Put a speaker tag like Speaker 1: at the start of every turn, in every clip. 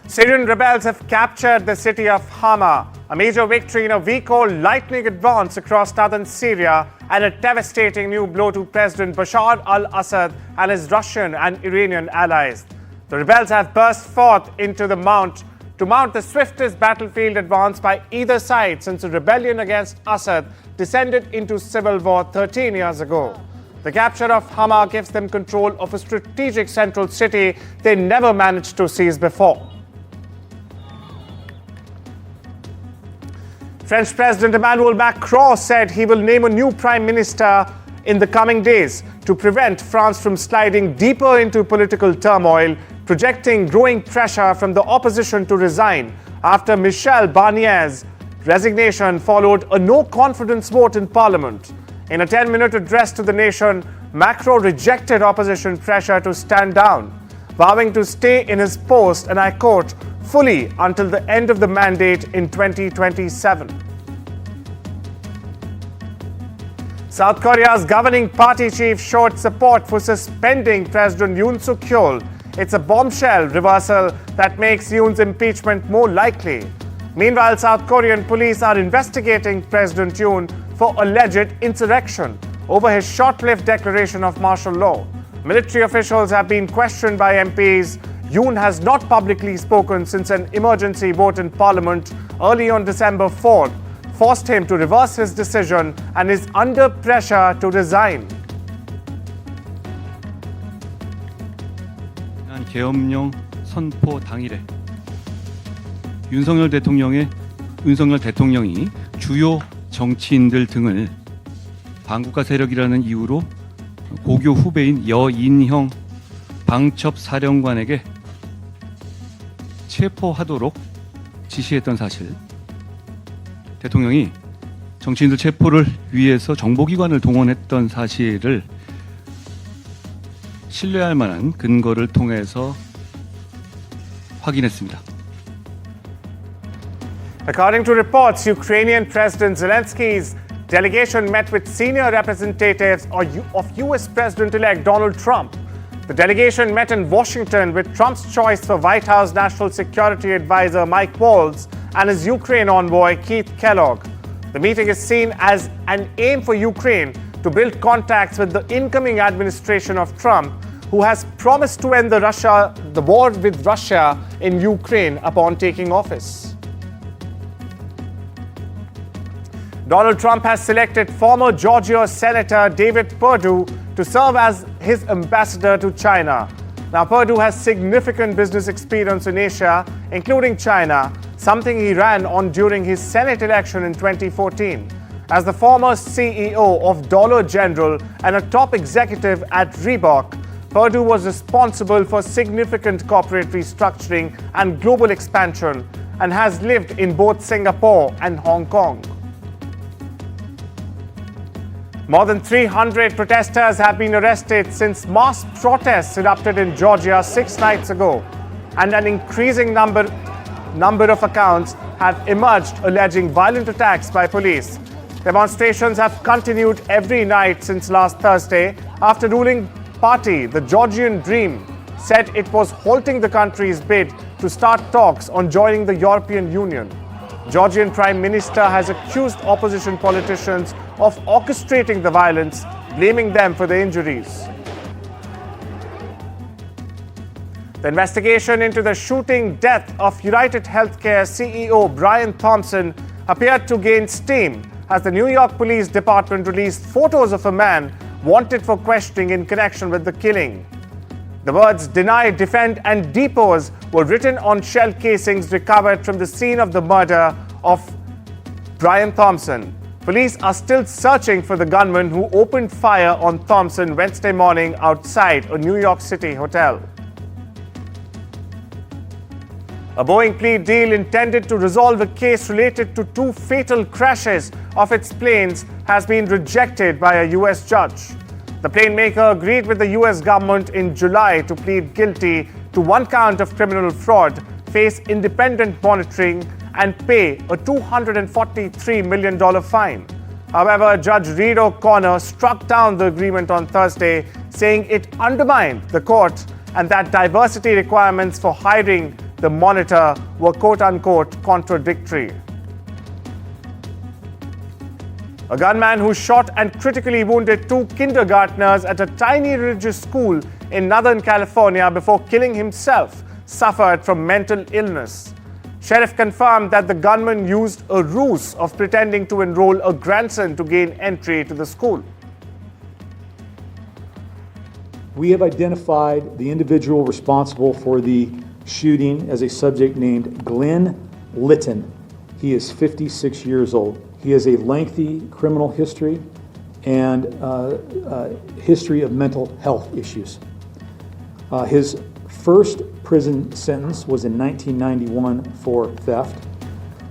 Speaker 1: Syrian rebels have captured the city of Hama, a major victory in a week-old lightning advance across northern Syria and a devastating new blow to President Bashar al-Assad and his Russian and Iranian allies. The rebels have burst forth into the mount the swiftest battlefield advance by either side since the rebellion against Assad descended into civil war 13 years ago. The capture of Hama gives them control of a strategic central city they never managed to seize before. French President Emmanuel Macron said he will name a new prime minister in the coming days to prevent France from sliding deeper into political turmoil, projecting growing pressure from the opposition to resign after Michel Barnier's resignation followed a no-confidence vote in Parliament. In a 10-minute address to the nation, Macron rejected opposition pressure to stand down, vowing to stay in his post, and I quote, fully until the end of the mandate in 2027. South Korea's governing party chief showed support for suspending President Yoon Suk-yeol. It's a bombshell reversal that makes Yoon's impeachment more likely. Meanwhile, South Korean police are investigating President Yoon for alleged insurrection over his short-lived declaration of martial law. Military officials have been questioned by MPs. Yoon has not publicly spoken since an emergency vote in Parliament early on December 4th forced him to reverse his decision and is under pressure to resign.
Speaker 2: 계엄령 선포 당일에 윤석열 대통령이 주요 정치인들 등을 반국가 세력이라는 이유로 고교 후배인 여인형 방첩사령관에게 체포하도록 지시했던 사실, 대통령이 정치인들 체포를 위해서 정보기관을 동원했던 사실을 신뢰할 만한 근거를 통해서 확인했습니다.
Speaker 1: According to reports, Ukrainian President Zelensky's delegation met with senior representatives of US President-elect Donald Trump. The delegation met in Washington with Trump's choice for White House National Security Advisor Mike Waltz and his Ukraine envoy Keith Kellogg. The meeting is seen as an aim for Ukraine to build contacts with the incoming administration of Trump, who has promised to end the war with Russia in Ukraine upon taking office. Donald Trump has selected former Georgia Senator David Perdue to serve as his ambassador to China. Now, Perdue has significant business experience in Asia, including China, something he ran on during his Senate election in 2014. As the former CEO of Dollar General and a top executive at Reebok, Perdue was responsible for significant corporate restructuring and global expansion and has lived in both Singapore and Hong Kong. More than 300 protesters have been arrested since mass protests erupted in Georgia 6 nights ago, and an increasing number of accounts have emerged alleging violent attacks by police. Demonstrations have continued every night since last Thursday after ruling party, the Georgian Dream, said it was halting the country's bid to start talks on joining the European Union. Georgian Prime Minister has accused opposition politicians of orchestrating the violence, blaming them for the injuries. The investigation into the shooting death of United Healthcare CEO Brian Thompson appeared to gain steam as the New York Police Department released photos of a man wanted for questioning in connection with the killing. The words "deny, defend and depose" were written on shell casings recovered from the scene of the murder of Brian Thompson. Police are still searching for the gunman who opened fire on Thompson Wednesday morning outside a New York City hotel. A Boeing plea deal intended to resolve a case related to 2 fatal crashes of its planes has been rejected by a U.S. judge. The plane maker agreed with the U.S. government in July to plead guilty to 1 count of criminal fraud, face independent monitoring, and pay a $243 million fine. However, Judge Reed O'Connor struck down the agreement on Thursday, saying it undermined the court and that diversity requirements for hiring the monitor were quote-unquote contradictory. A gunman who shot and critically wounded 2 kindergartners at a tiny religious school in Northern California before killing himself suffered from mental illness. Sheriff confirmed that the gunman used a ruse of pretending to enroll a grandson to gain entry to the school.
Speaker 3: We have identified the individual responsible for the shooting as a subject named Glenn Litton. He is 56 years old. He has a lengthy criminal history and history of mental health issues. His first prison sentence was in 1991 for theft.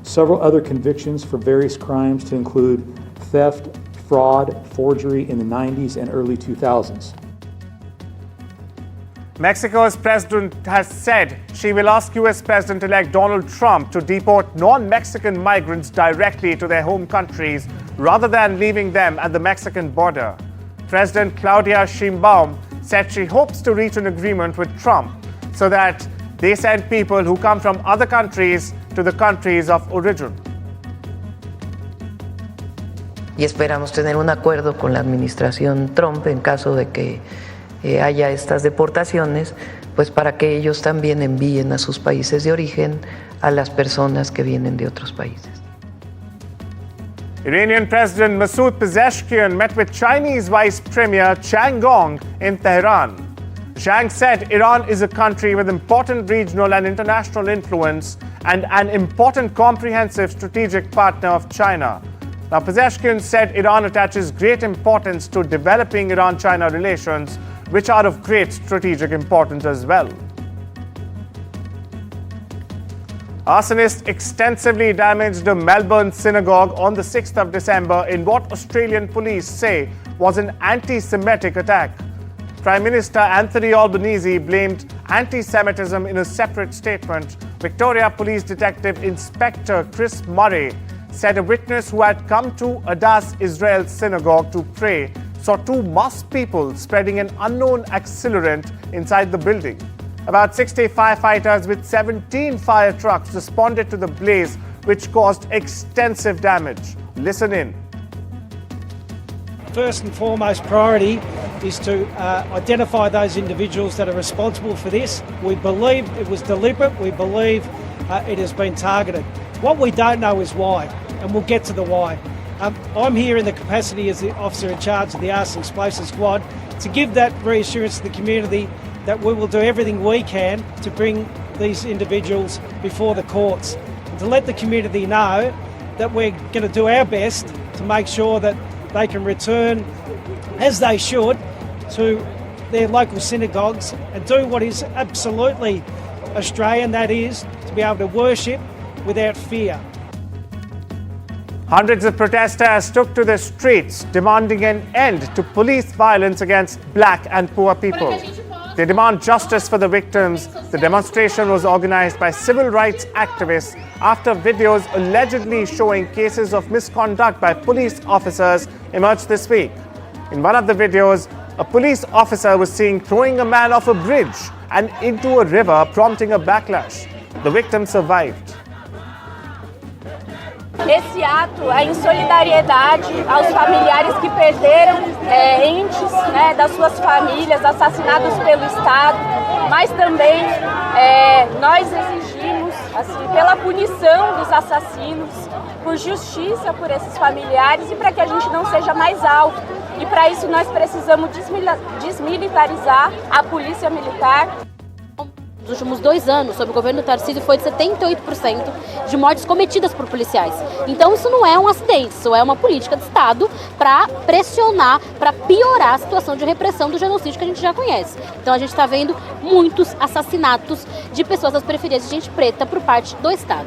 Speaker 3: Several other convictions for various crimes to include theft, fraud, forgery in the 90s and early 2000s.
Speaker 1: Mexico's president has said she will ask US President-elect Donald Trump to deport non-Mexican migrants directly to their home countries rather than leaving them at the Mexican border. President Claudia Sheinbaum said she hopes to reach an agreement with Trump so that they send people who come from other countries to the countries of origin.
Speaker 4: Y esperamos tener un acuerdo con la administración Trump en caso de que haya estas deportaciones, pues para que ellos también envíen a sus países de origen a las personas que vienen de otros países.
Speaker 1: Iranian President Masoud Pezeshkian met with Chinese Vice Premier Chang Gong in Tehran. Chang said Iran is a country with important regional and international influence and an important comprehensive strategic partner of China. Now, Pezeshkian said Iran attaches great importance to developing Iran-China relations, which are of great strategic importance as well. Arsonists extensively damaged a Melbourne synagogue on the 6th of December in what Australian police say was an anti-Semitic attack. Prime Minister Anthony Albanese blamed anti-Semitism in a separate statement. Victoria Police Detective Inspector Chris Murray said a witness who had come to Adass Israel synagogue to pray saw 2 masked people spreading an unknown accelerant inside the building. About 60 firefighters with 17 fire trucks responded to the blaze, which caused extensive damage. Listen in.
Speaker 5: First and foremost priority is to identify those individuals that are responsible for this. We believe it was deliberate. We believe it has been targeted. What we don't know is why, and we'll get to the why. I'm here in the capacity as the officer in charge of the Arson Explosives Squad to give that reassurance to the community that we will do everything we can to bring these individuals before the courts, and to let the community know that we're going to do our best to make sure that they can return, as they should, to their local synagogues and do what is absolutely Australian, that is, to be able to worship without fear.
Speaker 1: Hundreds of protesters took to the streets demanding an end to police violence against black and poor people. They demand justice for the victims. The demonstration was organized by civil rights activists after videos allegedly showing cases of misconduct by police officers emerged this week. In one of the videos, a police officer was seen throwing a man off a bridge and into a river, prompting a backlash. The victim survived.
Speaker 6: Esse ato é em solidariedade aos familiares que perderam entes, das suas famílias assassinados pelo Estado, mas também nós exigimos pela punição dos assassinos, por justiça por esses familiares e para que a gente não seja mais alvo. E para isso nós precisamos desmilitarizar a polícia militar.
Speaker 7: Nos últimos 2 anos, sob o governo Tarcísio, foi de 78% de mortes cometidas por policiais. Então isso não é um acidente, isso é uma política de Estado para pressionar, para piorar a situação de repressão do genocídio que a gente já conhece. Então a gente está vendo muitos assassinatos de pessoas das periferias, de gente preta, por parte do Estado.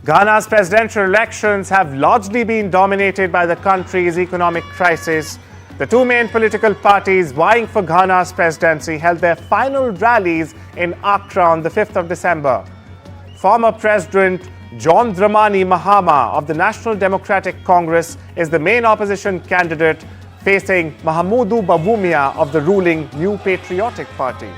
Speaker 1: Ghana's presidential elections have largely been dominated by the country's economic crisis. The 2 main political parties vying for Ghana's presidency held their final rallies in Accra on the 5th of December. Former President John Dramani Mahama of the National Democratic Congress is the main opposition candidate, facing Mahamudu Bawumia of the ruling New Patriotic Party.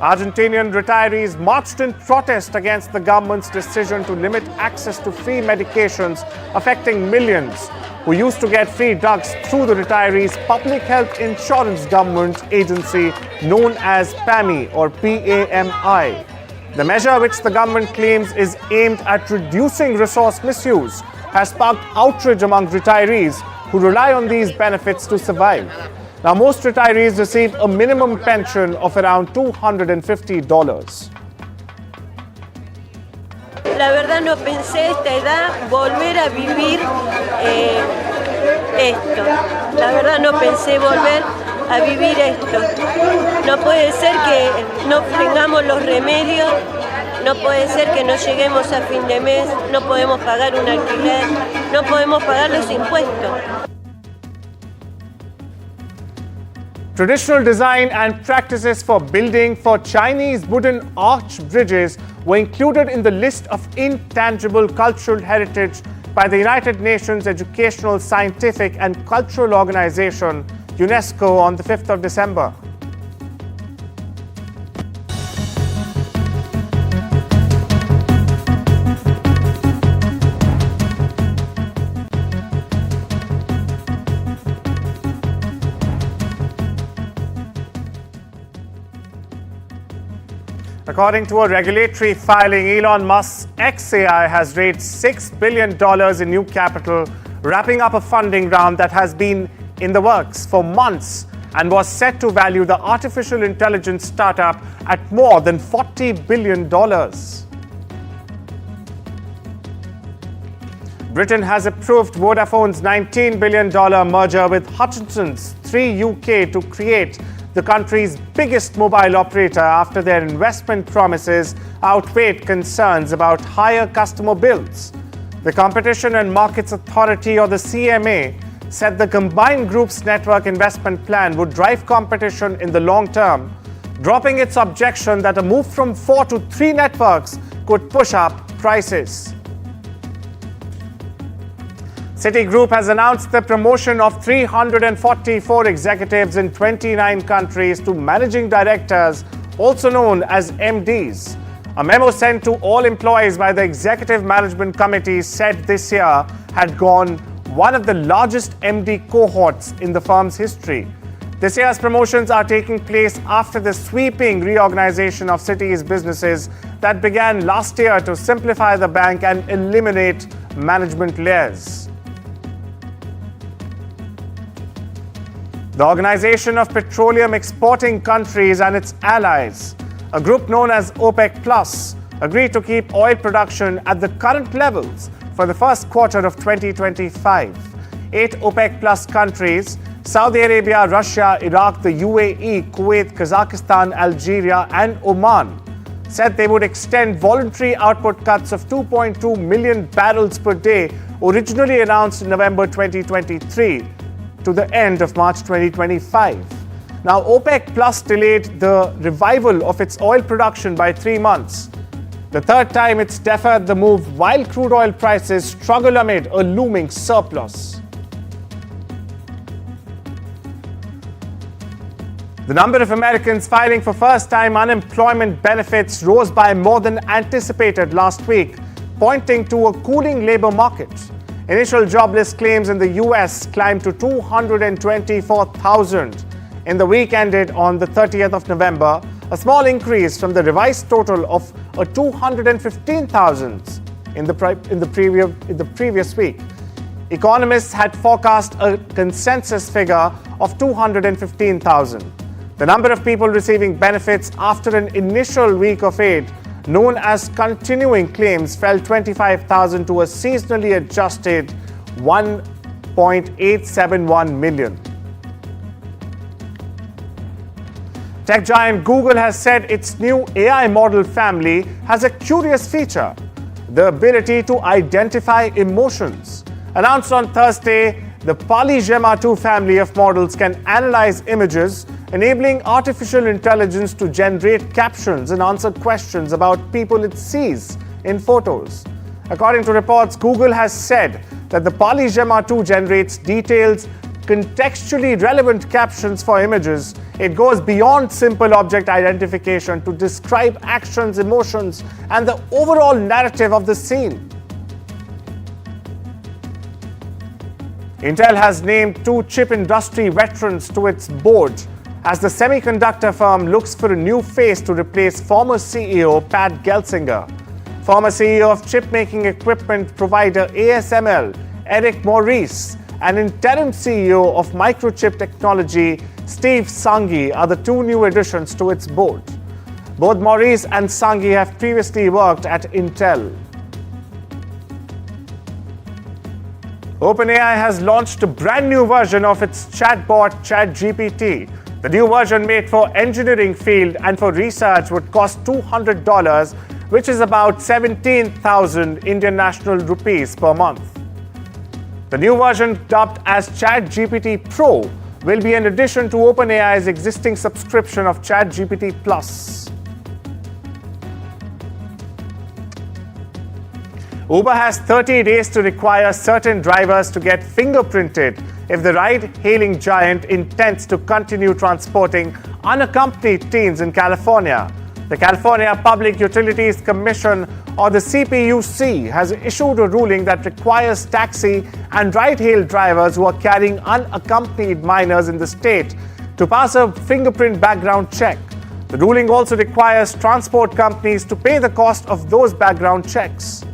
Speaker 1: Argentinian retirees marched in protest against the government's decision to limit access to free medications affecting millions who used to get free drugs through the retirees' public health insurance government agency known as PAMI or PAMI. The measure, which the government claims is aimed at reducing resource misuse, has sparked outrage among retirees who rely on these benefits to survive. Now, most retirees receive a minimum pension of around $250.
Speaker 8: La verdad no pensé a esta edad volver a vivir esto. La verdad no pensé volver a vivir esto. No puede ser que no tengamos los remedios, no puede ser que no lleguemos a fin de mes, no podemos pagar un alquiler, no podemos pagar los impuestos.
Speaker 1: Traditional design and practices for building for Chinese wooden arch bridges were included in the list of intangible cultural heritage by the United Nations Educational, Scientific and Cultural Organization, UNESCO, on the 5th of December. According to a regulatory filing, Elon Musk's XAI has raised $6 billion in new capital, wrapping up a funding round that has been in the works for months and was set to value the artificial intelligence startup at more than $40 billion. Britain has approved Vodafone's $19 billion merger with Hutchison's 3 UK to create the country's biggest mobile operator after their investment promises outweighed concerns about higher customer bills. The Competition and Markets Authority, or the CMA, said the combined group's network investment plan would drive competition in the long term, dropping its objection that a move from 4 to 3 networks could push up prices. Citigroup has announced the promotion of 344 executives in 29 countries to managing directors, also known as MDs. A memo sent to all employees by the Executive Management Committee said this year had gone one of the largest MD cohorts in the firm's history. This year's promotions are taking place after the sweeping reorganization of Citi's businesses that began last year to simplify the bank and eliminate management layers. The Organization of Petroleum Exporting Countries and its allies, a group known as OPEC Plus, agreed to keep oil production at the current levels for the first quarter of 2025. 8 OPEC Plus countries, Saudi Arabia, Russia, Iraq, the UAE, Kuwait, Kazakhstan, Algeria, and Oman, said they would extend voluntary output cuts of 2.2 million barrels per day, originally announced in November 2023, to the end of March 2025. Now, OPEC Plus delayed the revival of its oil production by 3 months, the third time it's deferred the move while crude oil prices struggle amid a looming surplus. The number of Americans filing for first-time unemployment benefits rose by more than anticipated last week, pointing to a cooling labor market. Initial jobless claims in the US climbed to 224,000 in the week ended on the 30th of November, a small increase from the revised total of 215,000 in the previous week. Economists had forecast a consensus figure of 215,000. The number of people receiving benefits after an initial week of aid, known as continuing claims, fell 25,000 to a seasonally adjusted 1.871 million. Tech giant Google has said its new AI model family has a curious feature: the ability to identify emotions. Announced on Thursday, the Polygemma 2 family of models can analyze images, enabling artificial intelligence to generate captions and answer questions about people it sees in photos. According to reports, Google has said that the Polygemma 2 generates details contextually relevant captions for images. It goes beyond simple object identification to describe actions, emotions, and the overall narrative of the scene. Intel has named 2 chip industry veterans to its board as the semiconductor firm looks for a new face to replace former CEO Pat Gelsinger. Former CEO of chip-making equipment provider ASML, Eric Maurice, and interim CEO of microchip technology, Steve Sanghi, are the 2 new additions to its board. Both Maurice and Sanghi have previously worked at Intel. OpenAI has launched a brand new version of its chatbot ChatGPT. The new version, made for engineering field and for research, would cost $200, which is about 17,000 Indian national rupees per month. The new version, dubbed as ChatGPT Pro, will be an addition to OpenAI's existing subscription of ChatGPT Plus. Uber has 30 days to require certain drivers to get fingerprinted if the ride-hailing giant intends to continue transporting unaccompanied teens in California. The California Public Utilities Commission, or the CPUC, has issued a ruling that requires taxi and ride-hail drivers who are carrying unaccompanied minors in the state to pass a fingerprint background check. The ruling also requires transport companies to pay the cost of those background checks.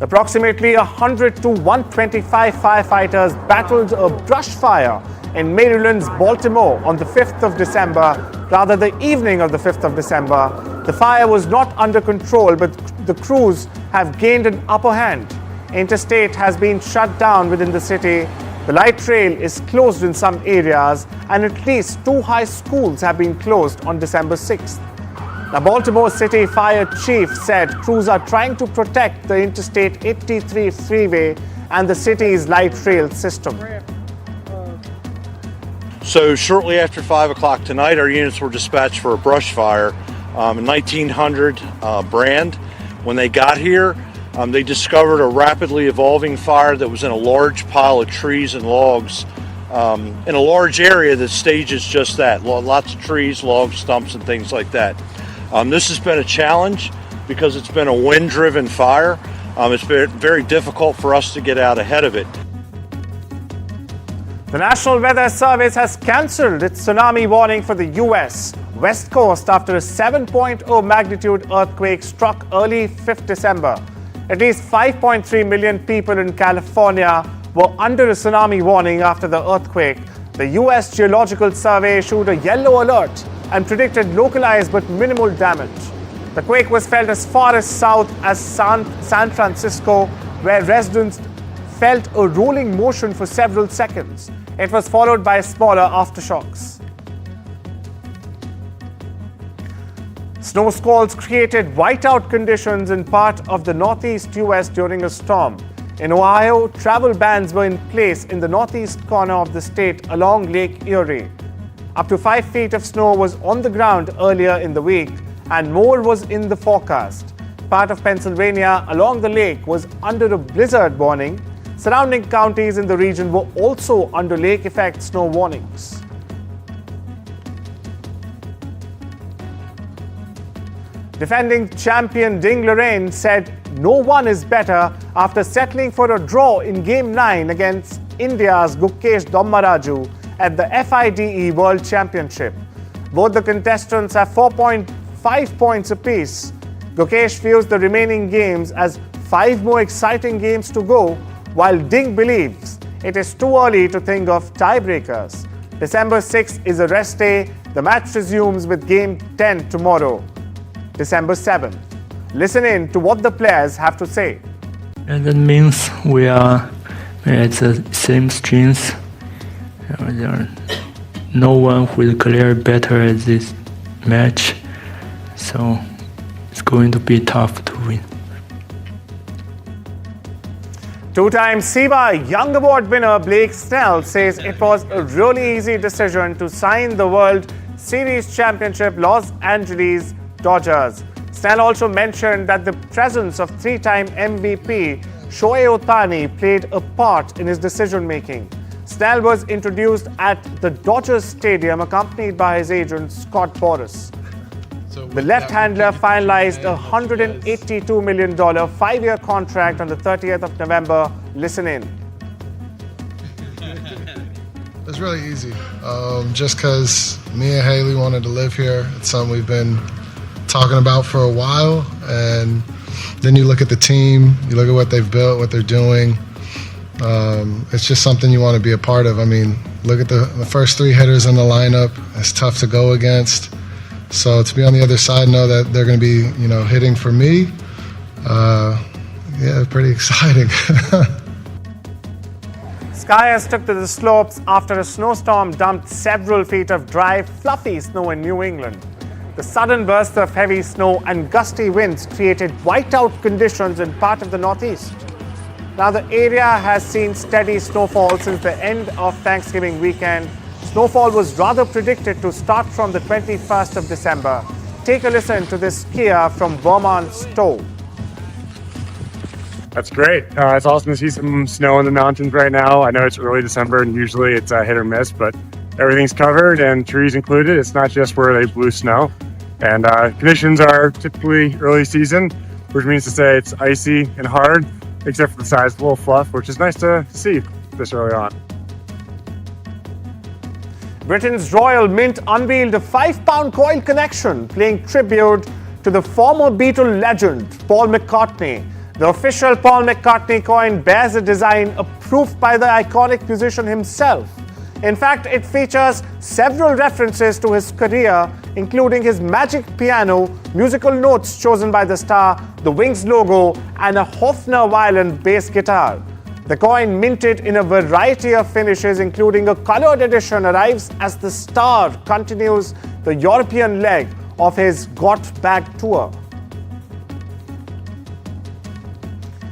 Speaker 1: Approximately 100 to 125 firefighters battled a brush fire in Maryland's Baltimore on the 5th of December, rather the evening of the 5th of December. The fire was not under control, but the crews have gained an upper hand. Interstate has been shut down within the city. The light rail is closed in some areas, and at least 2 high schools have been closed on December 6th. Now, Baltimore City Fire Chief said crews are trying to protect the Interstate 83 freeway and the city's light rail system.
Speaker 9: So shortly after 5 o'clock tonight, our units were dispatched for a brush fire, a 1900 brand. When they got here, they discovered a rapidly evolving fire that was in a large pile of trees and logs in a large area that stages just that. Lots of trees, logs, stumps, and things like that. This has been a challenge because it's been a wind-driven fire. It's been very difficult for us to get out ahead of it.
Speaker 1: The National Weather Service has cancelled its tsunami warning for the U.S. West Coast after a 7.0 magnitude earthquake struck early 5th December. At least 5.3 million people in California were under a tsunami warning after the earthquake. The U.S. Geological Survey issued a yellow alert and predicted localized but minimal damage. The quake was felt as far as south as San Francisco, where residents felt a rolling motion for several seconds. It was followed by smaller aftershocks. Snow squalls created whiteout conditions in part of the northeast U.S. during a storm. In Ohio, travel bans were in place in the northeast corner of the state along Lake Erie. Up to 5 feet of snow was on the ground earlier in the week, and more was in the forecast. Part of Pennsylvania along the lake was under a blizzard warning. Surrounding counties in the region were also under lake effect snow warnings. Defending champion Ding Lorraine said no one is better after settling for a draw in Game 9 against India's Gukesh Dommaraju at the FIDE World Championship. Both the contestants have 4.5 points apiece. Gukesh views the remaining games as 5 more exciting games to go, while Ding believes it is too early to think of tiebreakers. December 6th is a rest day. The match resumes with Game 10 tomorrow, December 7th. Listen in to what the players have to say.
Speaker 10: And that means we are at the same strengths. There no one will clear better at this match, so it's going to be tough to win.
Speaker 1: Two-time SIBA Young Award winner Blake Snell says it was a really easy decision to sign the World Series Championship Los Angeles Dodgers. Snell also mentioned that the presence of 3-time MVP Shohei Ohtani played a part in his decision-making. Snell was introduced at the Dodgers Stadium accompanied by his agent Scott Boras. The left-hander finalized a $182 million 5-year contract on the 30th of November. Listen in.
Speaker 11: It's really easy. Just because me and Haley wanted to live here. It's something we've been talking about for a while. And then you look at the team, you look at what they've built, what they're doing. It's just something you want to be a part of. I mean, look at the first 3 hitters in the lineup. It's tough to go against. So to be on the other side, know that they're going to be, hitting for me. Yeah, pretty exciting.
Speaker 1: Skiers took to the slopes after a snowstorm dumped several feet of dry, fluffy snow in New England. The sudden burst of heavy snow and gusty winds created whiteout conditions in part of the Northeast. Now, the area has seen steady snowfall since the end of Thanksgiving weekend. Snowfall was rather predicted to start from the 21st of December. Take a listen to this skier from Vermont, Stowe.
Speaker 12: That's great. It's awesome to see some snow in the mountains right now. I know it's early December and usually it's hit or miss, but everything's covered and trees included. It's not just where they blew snow. And conditions are typically early season, which means to say it's icy and hard, except for the sizable fluff, which is nice to see this early on.
Speaker 1: Britain's Royal Mint unveiled a 5-pound coin collection paying tribute to the former Beatle legend, Paul McCartney. The official Paul McCartney coin bears a design approved by the iconic musician himself. In fact, it features several references to his career, including his magic piano, musical notes chosen by the star, the Wings logo, and a Hofner violin bass guitar. The coin, minted in a variety of finishes, including a colored edition, arrives as the star continues the European leg of his Got Back tour.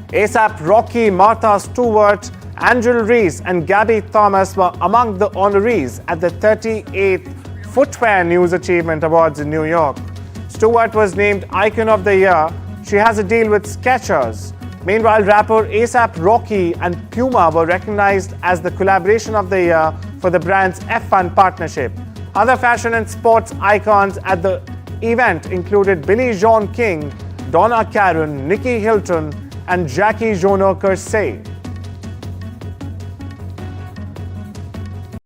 Speaker 1: ASAP Rocky, Martha Stewart, Angel Reese and Gabby Thomas were among the honorees at the 38th Footwear News Achievement Awards in New York. Stewart was named Icon of the Year. She has a deal with Skechers. Meanwhile, rapper ASAP Rocky and Puma were recognized as the Collaboration of the Year for the brand's F1 partnership. Other fashion and sports icons at the event included Billie Jean King, Donna Karan, Nikki Hilton, and Jackie Joyner Kersey.